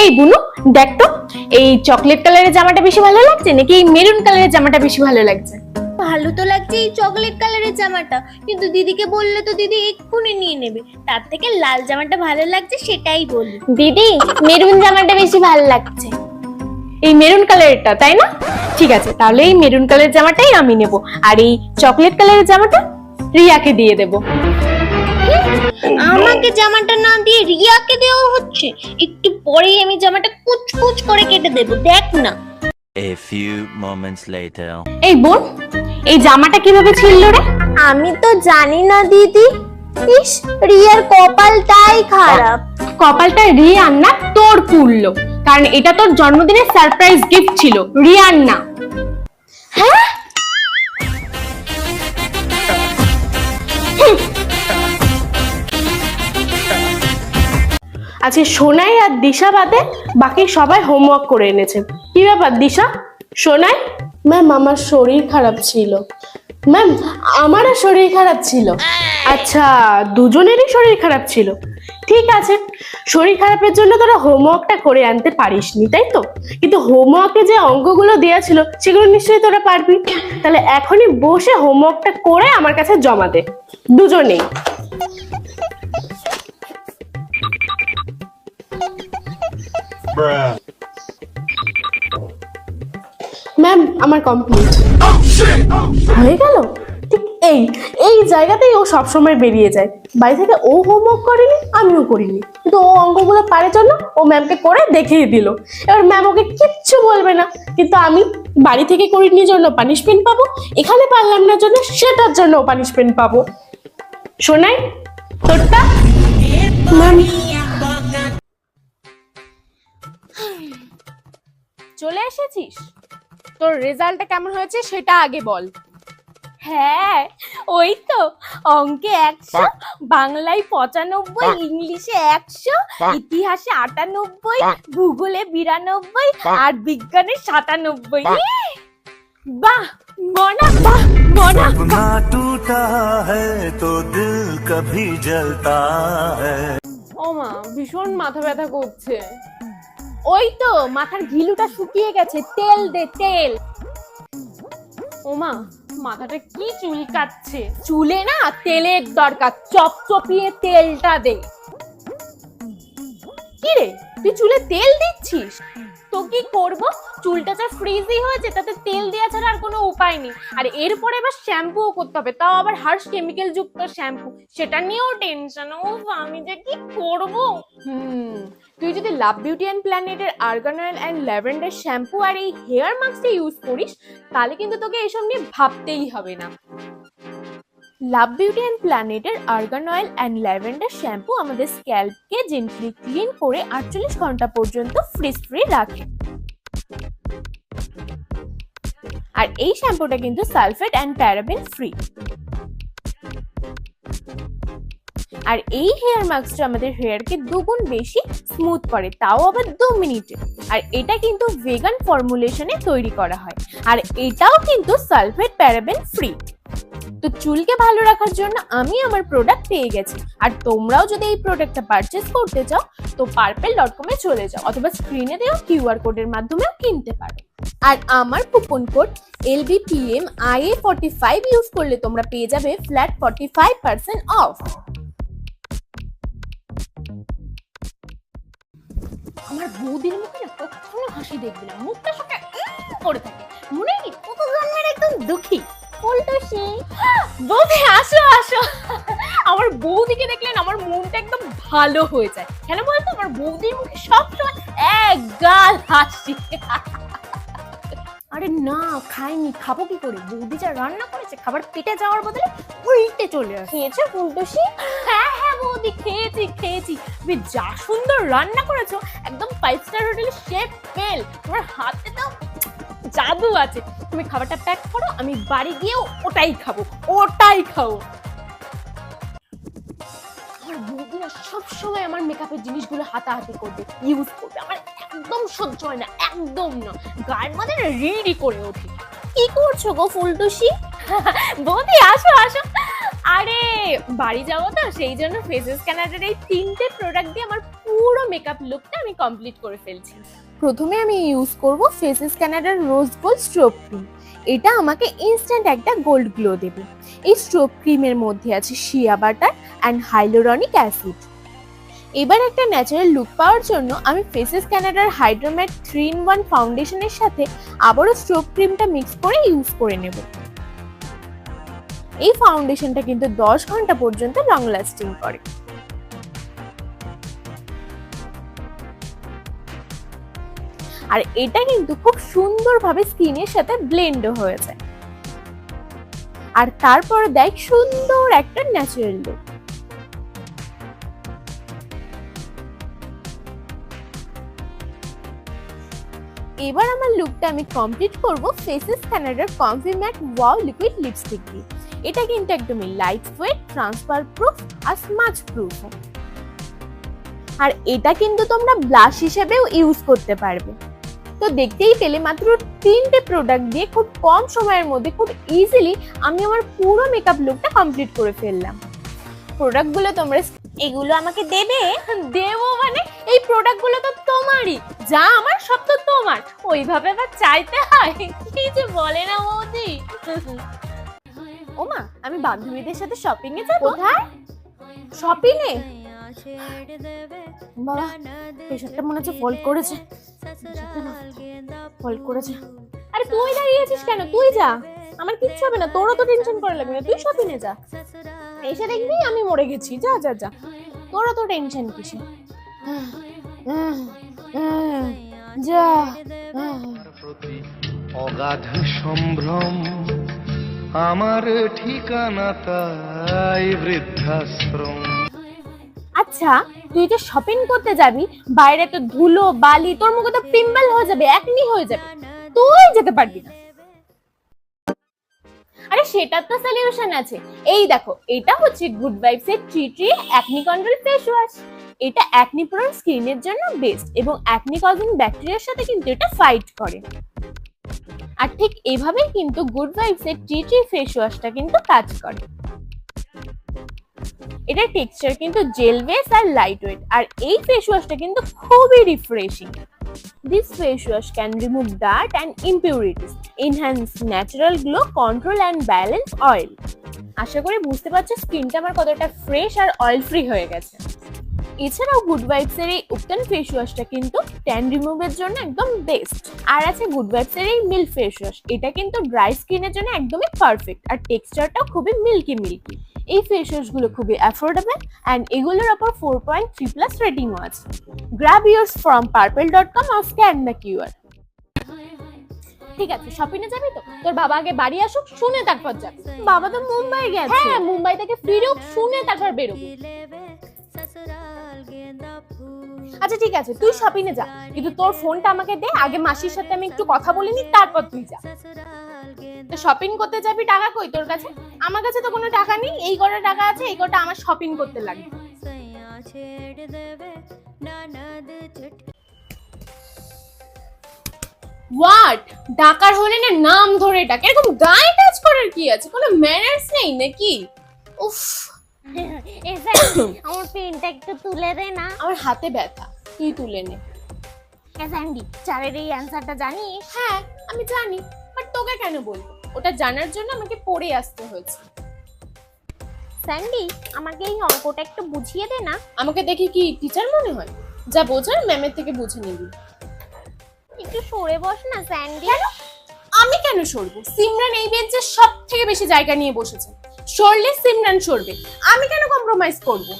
এই বুনু, দেখ তো এই চকলেট কালারের জামাটা বেশি ভালো লাগছে নাকি এই মেরুন কালারের জামাটা বেশি ভালো লাগছে? ভালো তো লাগছে এই চকলেট কালারের জামাটা, কিন্তু দিদিকে বললে তো দিদি এক্ষুনি নিয়ে নেবে। তার থেকে লাল জামাটা ভালো লাগছে সেটাই বলি। দিদি, মেরুন জামাটা বেশি ভালো লাগছে। এই মেরুন কালারেরটা, তাই না? ঠিক আছে, তাহলে এই মেরুন কালারের জামাটাই আমি নেব, আর এই চকলেট কালারের জামাটা রিয়াকে দিয়ে দেব। আমাকে জামাটা না দিয়ে রিয়াকে দেওয়া হচ্ছে? একটু পরেই আমি জামাটা কুচকুচ করে কেটে দেব, দেখ না। A few moments later. এই বোন, এই জামাটা কিভাবে ছিড়লো রে? আমি তো জানি না দিদি। ইস, রিয়ার কপালটাই খারাপ। কপালটা রিয়ার না, তোর পুড়লো, কারণ এটা তোর জন্মদিনের সারপ্রাইজ গিফট ছিল, রিয়ার না। হ্যাঁ, আজকে সোনাই আর দিশা বাদে বাকি সবাই হোমওয়ার্ক করে এনেছে। কি ব্যাপার দিশা? সোনাই? ম্যাম, আমার শরীর খারাপ ছিল। ম্যাম, আমারও শরীর খারাপ ছিল। আচ্ছা, দুজনেরই শরীর খারাপ ছিল। ঠিক আছে, শরীর খারাপের জন্য তোরা হোমওয়ার্কটা করে আনতে পারিসনি, তাই তো? কিন্তু হোমওয়ার্কে যে অঙ্কগুলো দেওয়া ছিল সেগুলো নিশ্চয়ই তোরা পারবি। তাহলে এখনই বসে হোমওয়ার্কটা করে আমার কাছে জমা দে, দুজনেই। ম্যাম, আমার কমপ্লিট হয়ে গেল। ঠিক এই এই জায়গাতেই ও সবসময় বেরিয়ে যায়। বাড়ি থেকে ও হোমওয়ার্ক করেনি, আমিও করিনি, কিন্তু ও অঙ্কগুলো পারে জন্য ও ম্যামকে করে দেখিয়ে দিল। এবার ম্যাম ওকে কিচ্ছু বলবে না, কিন্তু আমি বাড়ি থেকে করিনি জন্য পানিশমেন্ট পাবো, এখানে পারলাম না জন্য সেটার জন্য পানিশমেন্ট পাবো। শোনাই তোরটা? ম্যাম, চলে এসেছিস? তোর রেজাল্টটা কেমন হয়েছে সেটা আগে বল। হ্যাঁ, ওই তো অঙ্কে 100, বাংলায় 95, ইংলিশে 100, ইতিহাসে 98, ভূগোলে 92 আর বিজ্ঞানে 97। বাহ মনা, বাহ মনা। सपना टूटा है तो दिल कभी जलता है। ও মা, ভীষণ মাথা ব্যথা করছে। ওই তো মাথার ঘিলুটা শুকিয়ে গেছে, তেল দে তেল। ও মা, মাথাটা কি চুলকাচ্ছে। চুলে না তেলের দরকার, চপচপিয়ে তেলটা দে। কি রে, তুই চুলে তেল দিচ্ছিস? তো কি করব, চুলটা যা ফ্রিজি হয়েছে তাতে তেল দেওয়া ছাড়া আর কোনো উপায় নেই। আর এরপরে এবার শ্যাম্পুও করতে হবে, তাও আবার হার্শ কেমিক্যাল যুক্ত শ্যাম্পু, সেটা নিয়েও টেনশন। ও আমি যে কি করব। তুই যদি লাভ বিউটি অ্যান্ড প্ল্যানেটের argan oil and lavender shampoo আর এই হেয়ার মাস্কটা ইউজ করিস, তাহলে কিন্তু তোকে এসব নিয়ে ভাবতেই হবে না। লাভ বিউটি অ্যান্ড প্ল্যানেটের argan oil and lavender shampoo আমাদের স্ক্যাল্পকে জেন্টলি ক্লিন করে 48 ঘন্টা পর্যন্ত ফ্রিজ ফ্রি রাখে। আর এই শ্যাম্পুটা কিন্তু সালফেট অ্যান্ড প্যারাবেন ফ্রি। আর এই হেয়ার মাস্কটা আমাদের হেয়ারকে দুগুণ বেশি স্মুথ করে, তাও আবার 2 মিনিটে। আর এটা কিন্তু ভেগান ফর্মুলেশনে তৈরি করা হয়, আর এটাও কিন্তু সালফেট প্যারাবেন ফ্রি। তো চুলকে ভালো রাখার জন্য আমি আমার প্রোডাক্ট পেয়ে গেছি। আর তোমরাও যদি এই প্রোডাক্টটা পারচেজ করতে চাও তো purple.com এ চলে যাও, অথবা স্ক্রিনে দেওয়া কিউআর কোডের মাধ্যমেও কিনতে পারো। আর আমার কুপন কোড LBPMIA45 ইউজ করলে তোমরা পেয়ে যাবে ফ্ল্যাট 45% অফ। আমার বৌদির মুখে না কখনো হাসি দেখবি না, মুখটা সঙ্গে করে থাকে, মনে নেই কত জন্মের একদম দুঃখী। ফুলটুসি, বৌদি আসো আসো। আমার বৌদিকে দেখলে না আমার মনটা একদম ভালো হয়ে যায়। কেন বলতো, আমার বৌদির মুখে সবসময় এক গাল হাসি। আরে না, খাইনি, খাবো কি করে? বৌদি যা রান্না করেছে, খাবার পেটে যাওয়ার বদলে উল্টে চলে আসে। খেয়েছো ফুলটুসি? হ্যাঁ হ্যাঁ বৌদি, খেয়েছি খেয়েছি। তুমি যা সুন্দর রান্না করেছো, একদম 5 স্টার হোটেলের শেফ ফেল। তোমার হাতে তো জাদু আছে। তুমি খাবারটা প্যাক করো, আমি বাড়ি গিয়েও ওটাই খাবো, ওটাই খাবো। আমার বৌদিরা সবসময় আমার মেকআপের জিনিসগুলো হাতাহাতি করবে, ইউজ করবে, আমার একদম সহ্য হয় না, একদম না। গায়ের মধ্যে রেডি করে ওঠে। কি করছো গো ফুলটুসি? বৌদি আসো আসো। আরে বাড়ি যাবো তো, সেই জন্য ফেসেস ক্যানাডার এই 3টে প্রোডাক্ট দিয়ে আমার পুরো মেকআপ লুকটা আমি কমপ্লিট করে ফেলছি। প্রথমে আমি ইউজ করব ফেসেস কানাডার রোজ গোল্ড স্ট্রোব ক্রিম। এটা আমাকে ইনস্ট্যান্ট একটা গোল্ড গ্লো দেবে। এই স্ট্রোব ক্রিমের মধ্যে আছে shea butter and hyaluronic acid. এবার একটা ন্যাচারাল লুক পাওয়ার জন্য আমি ফেসেস কানাডার হাইড্রোম্যাট 3-in-1 ফাউন্ডেশনের সাথে আবারও স্ট্রোব ক্রিমটা মিক্স করে ইউজ করে নেব। এই ফাউন্ডেশনটা কিন্তু 10 ঘন্টা পর্যন্ত লং লাস্টিং করে। আর এটা কিন্তু খুব সুন্দরভাবে স্কিনের সাথে ব্লেন্ডও হয়ে যায়। আর তারপর দেখ সুন্দর একটা ন্যাচারাল লুক। এবার আমার লুকটা আমি কমপ্লিট করব ফেসেস কানাডার comfy matte wow liquid lipstick দিয়ে। এটা কিন্তু একদমই লাইট ওয়েট, ট্রান্সফার প্রুফ আর স্মাচ প্রুফ। আর এটা কিন্তু তোমরা ব্লাশ হিসেবেও ইউজ করতে পারবে। তো দেখতেই পেলে মাত্র 3টে প্রোডাক্ট দিয়ে খুব কম সময়ের মধ্যে খুব ইজিলি আমি আমার পুরো মেকআপ লুকটা কমপ্লিট করে ফেললাম। প্রোডাক্টগুলো তোমরা এগুলো আমাকে দেবে? দেবো মানে এই প্রোডাক্টগুলো তো তোমারই, যা আমার সব তো তোমার। ওইভাবে আবার চাইতে হয়? কি যে বলে না বৌদি। ওমা, আমি বান্ধবীদের সাথে শপিং এ যাব। কোথায়? শপিং এ? বাবা, প্রেশারটা মনে হচ্ছে ফল করেছে। ফল করেছে। আরে তুই দাঁড়িয়ে আছিস কেন? তুই যা, আমার কিচ্ছু হবে না। তোরও তো টেনশন করা লাগবে না, তুই শপিং এ যা। এসে দেখবি আমি মরে গেছি। যা যা যা, তোরও তো টেনশন কিসে। যা। প্রতি অগাধ সম্ভ্রম, আমার ঠিকানা তাই বৃদ্ধাশ্রম। আচ্ছা, তুই যে শপিং করতে যাবি, বাইরে তো ধুলো বালি, তোর মুখে তো পিম্পল হয়ে যাবে, একনি হয়ে যাবে, তুই যেতে পারবি না। আরে সেটার তো সলিউশন আছে। এই দেখো, এটা হচ্ছে গুড ভাইবস এর tea tree acne control face wash. এটা অ্যাকনি প্রোন স্কিনের জন্য বেস্ট এবং অ্যাকনি কজিং ব্যাকটেরিয়ার সাথে কিন্তু এটা ফাইট করে। আর ঠিক এইভাবেই কিন্তু গুড ভাইবস এর টি ট্রি ফেস ওয়াশটা কিন্তু কাজ করে। এটার টেক্সচার কিন্তু জেল বেস আর লাইট ওয়েট। আর এই ফেস ওয়াশটা কিন্তু খুবই refreshing. This face wash can remove dirt and impurities, enhance natural glow, control and balance oil. আশা করি বুঝতে পারছো স্কিনটা আমার কতটা ফ্রেশ আর অয়েল ফ্রি হয়ে গেছে। এছাড়াও গুড ভাইবস এর এই উপটান ফেস ওয়াশটা কিন্তু ট্যান রিমুভের জন্য একদম বেস্ট। আর আছে গুড ভাইবস এর এই মিল্ক ফেস ওয়াশ। এটা কিন্তু ড্রাই স্কিনের জন্য একদমই পারফেক্ট আর টেক্সচারটাও খুবই মিল্কি মিল্কি। এই ফেস ওয়াশগুলো খুবই অ্যাফোর্ডেবল এন্ড এগুলোর উপর 4.3+ রেটিংও আছে। Grab years from purple.com or scan the QR. ঠিক আছে, শপিং এ যাবি তো? তোর বাবা আগে বাড়ি আসুক, শুনে তারপর যাবি। বাবা তো মুম্বাই গেছে। হ্যাঁ, মুম্বাই থেকে ফিরুক, শুনে তারপর বেরোবি। আচ্ছা ঠিক আছে, তুই শপিং এ যা, কিন্তু তোর ফোনটা আমাকে দে। আগে মাসির সাথে আমি একটু কথা বলে নি, তারপর তুই যা। তো শপিং করতে যাবি, টাকা কই তোর কাছে? আমার কাছে তো কোনো টাকা নেই। এই কটা টাকা আছে, এই কটা আমার শপিং করতে লাগবে। হোয়াট? ডাকার হলে না নাম ধরে ডাকে, এরকম গায়ে টাচ করার কি আছে? কোনো ম্যানার্স নেই নাকি? উফ, আমার পেনটা একটু তুলে দে না। আমার হাতে ব্যথা, তুই তুলে নে। স্যান্ডি, চারের এই অ্যানসারটা জানিস? হ্যাঁ আমি জানি, বাট তোকে কেন বলবো? ওটা জানার জন্য আমাকে পড়ে আসতে হয়েছে। স্যান্ডি, আমাকে এই অঙ্কটা একটু বুঝিয়ে দে না। আমাকে দেখি কি টিচার মনে হয়? যা বোঝার ম্যামের থেকে বুঝে নিবি। একটু সরে বস না স্যান্ডি। আমি কেন সরবো? সিমরান এই বেঞ্চে সব থেকে বেশি জায়গা নিয়ে বসেছে। সরলে সিমরান সরবে, আমি কেন কম্প্রোমাইজ করবো?